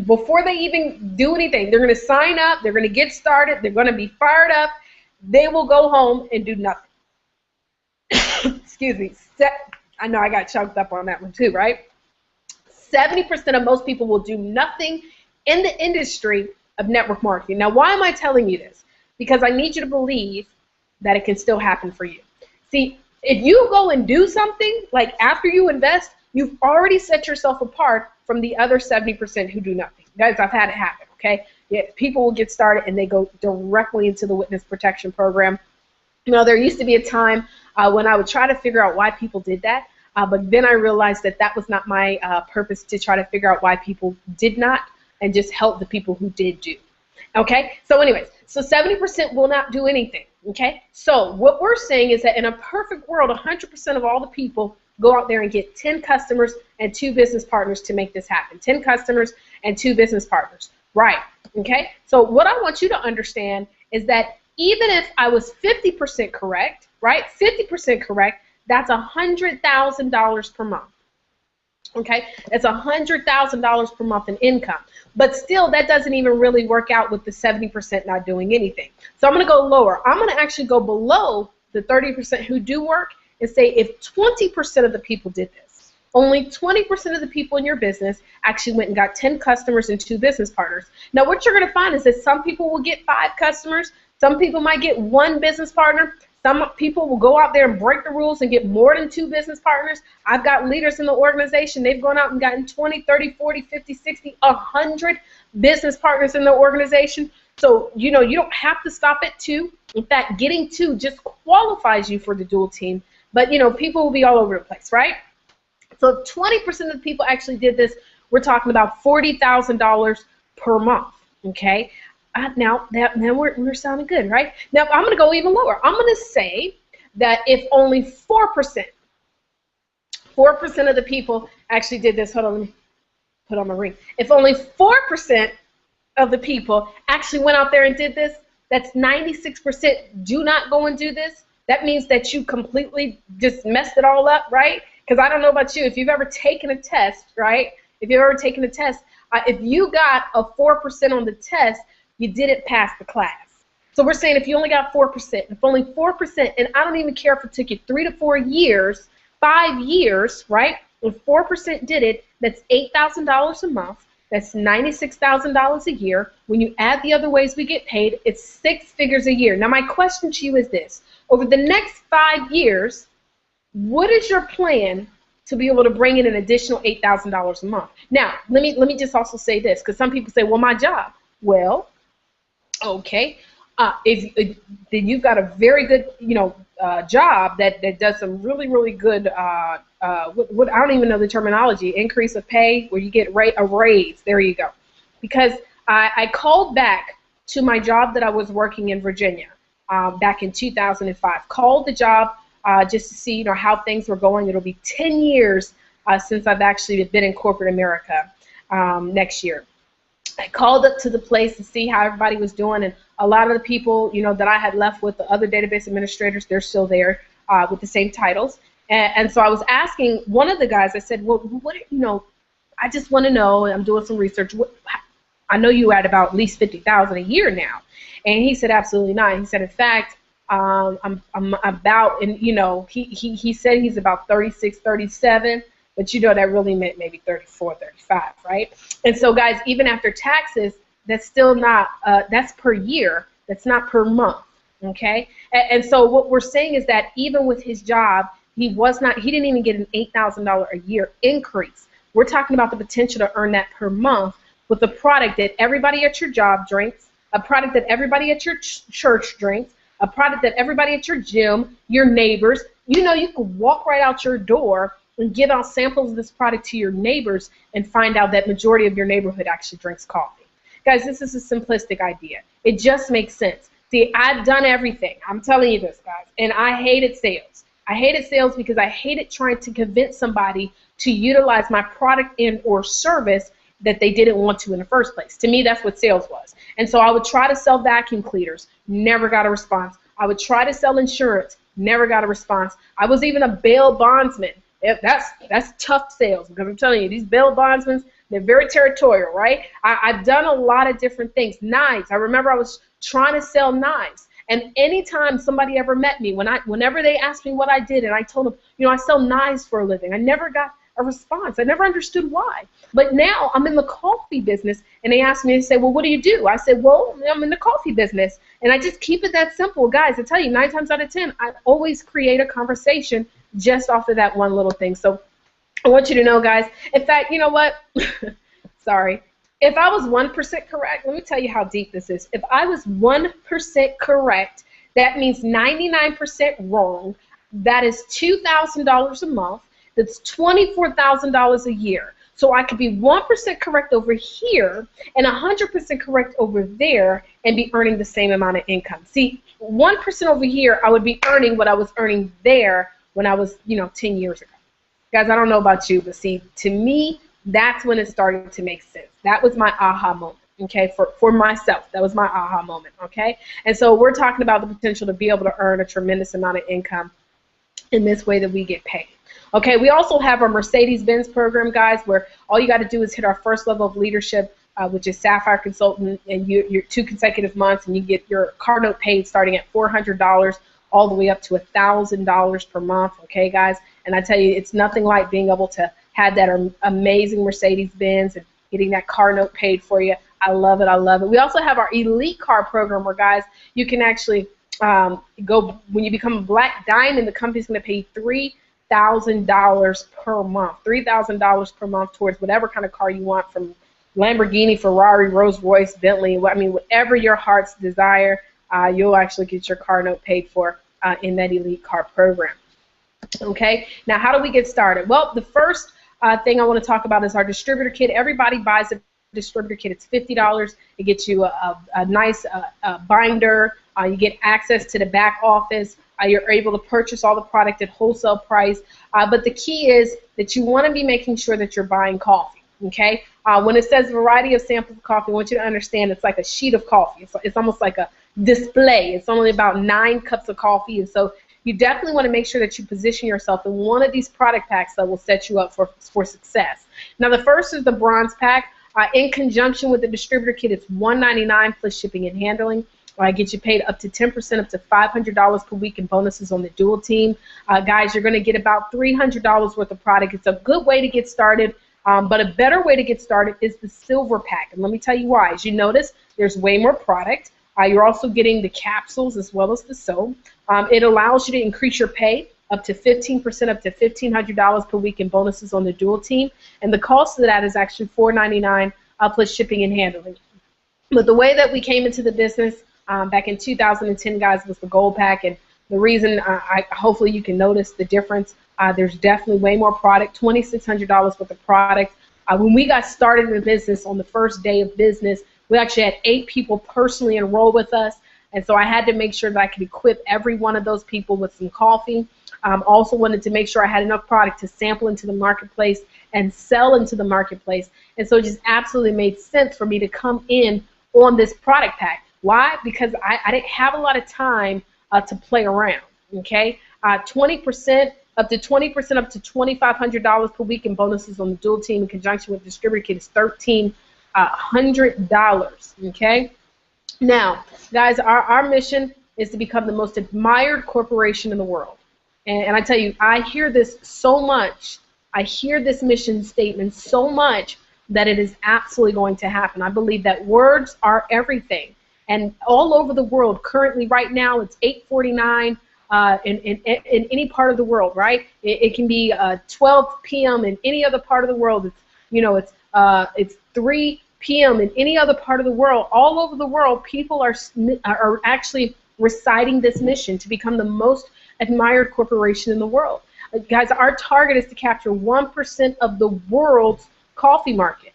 before they even do anything, they're going to sign up, they're going to get started, they're going to be fired up, they will go home and do nothing. Excuse me. I know I got choked up on that one too, right? 70% of most people will do nothing in the industry of network marketing. Now, why am I telling you this? Because I need you to believe that it can still happen for you. See, if you go and do something, like after you invest, you've already set yourself apart from the other 70% who do nothing. Guys, I've had it happen, okay? Yeah, people will get started and they go directly into the witness protection program. You know, there used to be a time when I would try to figure out why people did that, but then I realized that that was not my purpose, to try to figure out why people did not and just help the people who did do. Okay, so anyways, so 70% will not do anything, okay? So what we're saying is that in a perfect world, 100% of all the people go out there and get 10 customers and 2 business partners to make this happen. 10 customers and 2 business partners, right? Okay, so what I want you to understand is that even if I was 50% correct, right, 50% correct, that's $100,000 per month. Okay, it's $100,000 per month in income. But still, that doesn't even really work out with the 70% not doing anything. So I'm going to go lower. I'm going to actually go below the 30% who do work and say if 20% of the people did this, only 20% of the people in your business actually went and got 10 customers and 2 business partners. Now, what you're going to find is that some people will get 5 customers. Some people might get 1 business partner. Some people will go out there and break the rules and get more than 2 business partners. I've got leaders in the organization. They've gone out and gotten 20, 30, 40, 50, 60, 100 business partners in the organization. So, you know, you don't have to stop at 2. In fact, getting 2 just qualifies you for the dual team. But, you know, people will be all over the place, right? So if 20% of the people actually did this, we're talking about $40,000 per month, okay? Now we're sounding good, right? Now I'm going to go even lower. I'm going to say that if only 4% of the people actually did this, hold on, let me put on my ring. If only 4% of the people actually went out there and did this, that's 96% do not go and do this. That means that you completely just messed it all up, right? Because I don't know about you, if you've ever taken a test, right? If you've ever taken a test, if you got a 4% on the test, you didn't pass the class. So we're saying if you only got 4%, if only 4%, and I don't even care if it took you 3 to 4 years, 5 years, right? If 4% did it, that's $8,000 a month. That's $96,000 a year. When you add the other ways we get paid, it's 6 figures a year. Now my question to you is this. Over the next 5 years, what is your plan to be able to bring in an additional $8,000 a month? Now, let me just also say this, because some people say, well, my job. Well, okay, then you've got a very good, job that does some really, really good, what I don't even know the terminology, increase of pay, where you get a raise. There you go. Because I called back to my job that I was working in Virginia back in 2005. Called the job just to see, how things were going. It'll be 10 years since I've actually been in corporate America next year. I called up to the place to see how everybody was doing, and a lot of the people, that I had left with, the other database administrators, they're still there with the same titles. And so I was asking one of the guys, I said, well, I just want to know, I'm doing some research. I know you at about at least $50,000 a year now. And he said, absolutely not. He said, in fact, I'm about, and he said he's about 36, 37. But that really meant maybe 34, 35, right? And so, guys, even after taxes, that's still not, that's per year. That's not per month, okay? And so what we're saying is that even with his job, he didn't even get an $8,000 a year increase. We're talking about the potential to earn that per month with a product that everybody at your job drinks, a product that everybody at your church drinks, a product that everybody at your gym, your neighbors, you can walk right out your door and give out samples of this product to your neighbors and find out that majority of your neighborhood actually drinks coffee. Guys, this is a simplistic idea. It just makes sense. See, I've done everything. I'm telling you this, guys. And I hated sales. I hated sales because I hated trying to convince somebody to utilize my product and or service that they didn't want to in the first place. To me, that's what sales was. And so I would try to sell vacuum cleaners, never got a response. I would try to sell insurance, never got a response. I was even a bail bondsman. That's tough sales, because I'm telling you, these bail bondsmen, they're very territorial, right? I've done a lot of different things. Knives. I remember I was trying to sell knives. And anytime somebody ever met me, whenever they asked me what I did, and I told them, I sell knives for a living, I never got a response. I never understood why. But now I'm in the coffee business, and they ask me, they say, well, what do you do? I said, well, I'm in the coffee business. And I just keep it that simple. Guys, I tell you, 9 times out of 10, I always create a conversation just off of that one little thing. So I want you to know, guys, in fact, you know what? Sorry. If I was 1% correct, let me tell you how deep this is. If I was 1% correct, that means 99% wrong. That is $2,000 a month. That's $24,000 a year. So I could be 1% correct over here and 100% correct over there and be earning the same amount of income. See, 1% over here, I would be earning what I was earning there when I was, 10 years ago. Guys, I don't know about you, but see, to me, that's when it started to make sense. That was my aha moment, okay, for myself. That was my aha moment, okay? And so we're talking about the potential to be able to earn a tremendous amount of income in this way that we get paid. Okay, we also have our Mercedes-Benz program, guys, where all you got to do is hit our first level of leadership, which is Sapphire Consultant, and you're 2 consecutive months, and you get your car note paid starting at $400 all the way up to $1,000 per month, okay, guys? And I tell you, it's nothing like being able to have that amazing Mercedes-Benz and getting that car note paid for you. I love it. I love it. We also have our Elite Car program where, guys, you can actually go, when you become a Black Diamond, the company's going to pay $3,000 per month. $3,000 per month towards whatever kind of car you want, from Lamborghini, Ferrari, Rolls-Royce, Bentley, I mean, whatever your heart's desire, you'll actually get your car note paid for in that Elite Car program. Okay, now how do we get started? Well, the first thing I want to talk about is our distributor kit. Everybody buys a distributor kit. It's $50. It gets you a nice binder. You get access to the back office. You're able to purchase all the product at wholesale price. But the key is that you want to be making sure that you're buying coffee. Okay, when it says variety of samples of coffee, I want you to understand it's like a sheet of coffee. It's almost like a display. It's only about 9 cups of coffee, and so you definitely want to make sure that you position yourself in one of these product packs that will set you up for success. Now, the first is the bronze pack. In conjunction with the distributor kit, it's $199 plus shipping and handling. Get you paid up to 10%, up to $500 per week in bonuses on the dual team. Guys, you're going to get about $300 worth of product. It's a good way to get started, but a better way to get started is the silver pack. And let me tell you why. As you notice, there's way more product. You're also getting the capsules as well as the soap. It allows you to increase your pay up to 15%, up to $1,500 per week in bonuses on the dual team. And the cost of that is actually $499 plus shipping and handling. But the way that we came into the business back in 2010, guys, was the gold pack. And the reason, hopefully you can notice the difference, there's definitely way more product, $2,600 worth of product. When we got started in the business on the first day of business, we actually had 8 people personally enroll with us, and so I had to make sure that I could equip every one of those people with some coffee. Also wanted to make sure I had enough product to sample into the marketplace and sell into the marketplace, and so it just absolutely made sense for me to come in on this product pack. Why? Because I didn't have a lot of time to play around, okay? 20%, up to 20%, up to $2,500 per week in bonuses on the dual team in conjunction with distributor kit is $1,300, okay? Now, guys, our mission is to become the most admired corporation in the world. And I tell you, I hear this so much. I hear this mission statement so much that it is absolutely going to happen. I believe that words are everything. And all over the world, currently right now, it's 8:49 in any part of the world, right? It can be 12 p.m. in any other part of the world. It's, it's 3 p.m. in any other part of the world. All over the world, people are actually reciting this mission to become the most admired corporation in the world. Guys, our target is to capture 1% of the world's coffee market.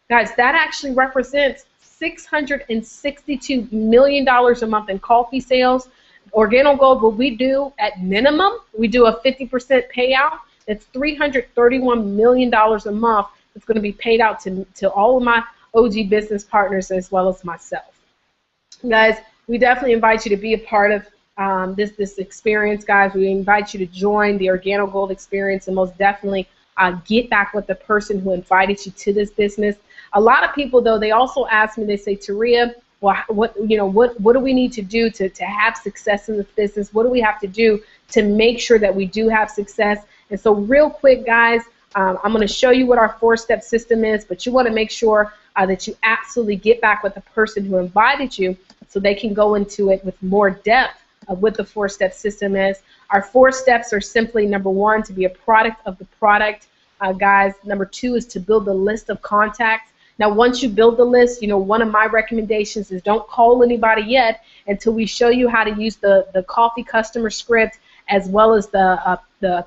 Guys, that actually represents $662 million a month in coffee sales. Organo Gold, what we do at minimum, we do a 50% payout. It's $331 million a month that's going to be paid out to all of my OG business partners as well as myself. Guys, we definitely invite you to be a part of this experience, guys. We invite you to join the Organo Gold experience and most definitely get back with the person who invited you to this business. A lot of people, though, they also ask me, they say, Taurea, well, what do we need to do to have success in this business? What do we have to do to make sure that we do have success? And so real quick, guys, I'm going to show you what our 4-step system is, but you want to make sure that you absolutely get back with the person who invited you so they can go into it with more depth of what the 4-step system is. Our 4 steps are simply, number 1, to be a product of the product, guys. Number 2 is to build a list of contacts. Now, once you build the list, one of my recommendations is don't call anybody yet until we show you how to use the coffee customer script as well as the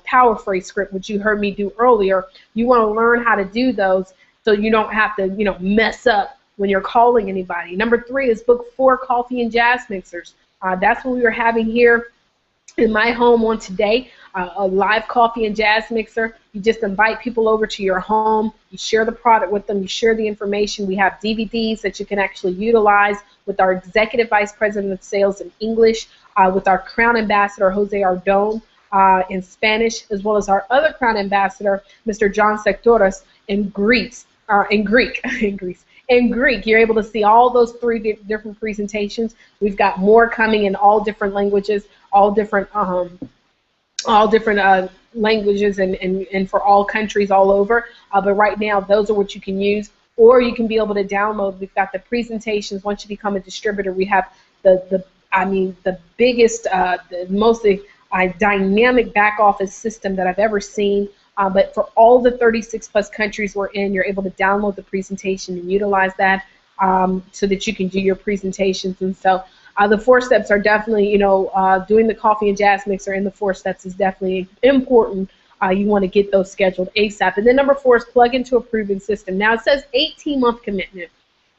power phrase script, which you heard me do earlier. You want to learn how to do those so you don't have to, mess up when you're calling anybody. Number 3 is book 4 coffee and jazz mixers. That's what we are having here in my home on today, a live coffee and jazz mixer. You just invite people over to your home. You share the product with them. You share the information. We have DVDs that you can actually utilize with our Executive Vice President of Sales in English, with our Crown Ambassador, Jose Ardon, in Spanish, as well as our other Crown Ambassador, Mr. John Sectoras, in Greek. In Greek, you're able to see all those 3 different presentations. We've got more coming in all different languages, all different languages, and for all countries all over. But right now, those are what you can use, or you can be able to download. We've got the presentations. Once you become a distributor, we have the biggest, the most dynamic back office system that I've ever seen. But for all the 36 plus countries we're in, you're able to download the presentation and utilize that so that you can do your presentations. And so the 4 steps are definitely, doing the coffee and jazz mixer in the 4 steps is definitely important. You want to get those scheduled ASAP. And then number 4 is plug into a proven system. Now it says 18-month commitment.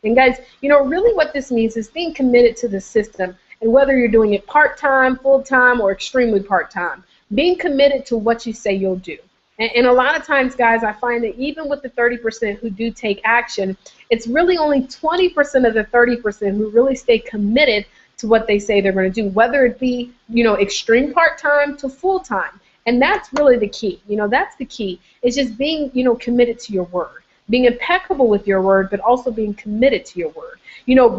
And guys, really what this means is being committed to the system. And whether you're doing it part-time, full-time, or extremely part-time, being committed to what you say you'll do. And a lot of times, guys, I find that even with the 30% who do take action, it's really only 20% of the 30% who really stay committed to what they say they're going to do, whether it be, extreme part-time to full-time. And that's really the key. That's the key. It's just being, committed to your word, being impeccable with your word, but also being committed to your word.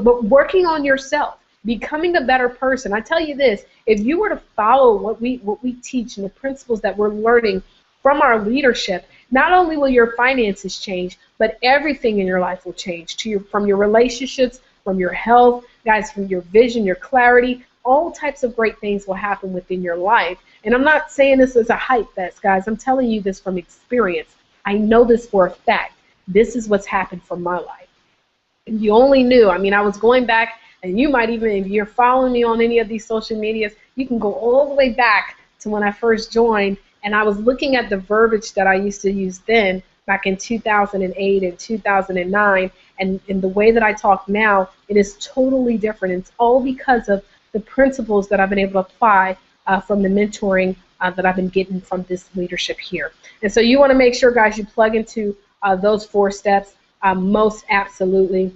But working on yourself, becoming a better person. I tell you this, if you were to follow what we teach and the principles that we're learning from our leadership, not only will your finances change, but everything in your life will change. From your relationships, from your health, guys, from your vision, your clarity, all types of great things will happen within your life. And I'm not saying this as a hype vest, guys. I'm telling you this from experience. I know this for a fact. This is what's happened for my life. And you only knew, I was going back, and you might even, if you're following me on any of these social medias, you can go all the way back to when I first joined. And I was looking at the verbiage that I used to use then, back in 2008 and 2009, and in the way that I talk now, it is totally different. It's all because of the principles that I've been able to apply from the mentoring that I've been getting from this leadership here. And so you want to make sure, guys, you plug into those 4 steps. Most absolutely,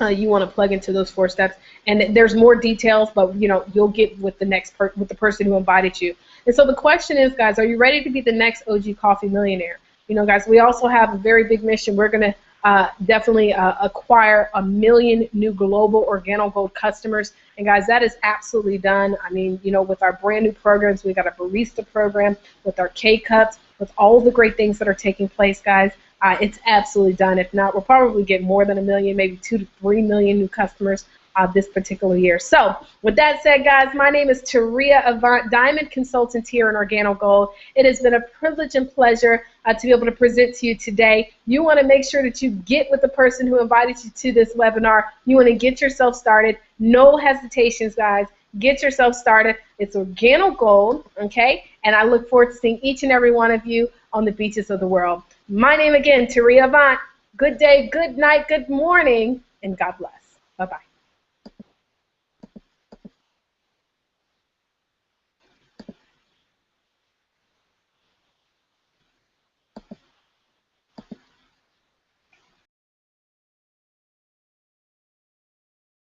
you want to plug into those 4 steps. And there's more details, but you'll get with the person who invited you. And so the question is, guys, are you ready to be the next OG Coffee Millionaire? Guys, we also have a very big mission. We're going to definitely acquire 1 million new global Organo Gold customers. And guys, that is absolutely done. With our brand new programs, we got a barista program with our K-Cups, with all the great things that are taking place, guys. It's absolutely done. If not, we'll probably get more than 1 million, maybe 2 to 3 million new customers this particular year. So with that said, guys, my name is Taurea Avant, Diamond Consultant here in Organo Gold. It has been a privilege and pleasure to be able to present to you today. You want to make sure that you get with the person who invited you to this webinar. You want to get yourself started. No hesitations, guys. Get yourself started. It's Organo Gold, okay? And I look forward to seeing each and every one of you on the beaches of the world. My name again, Taurea Avant. Good day, good night, good morning, and God bless. Bye-bye.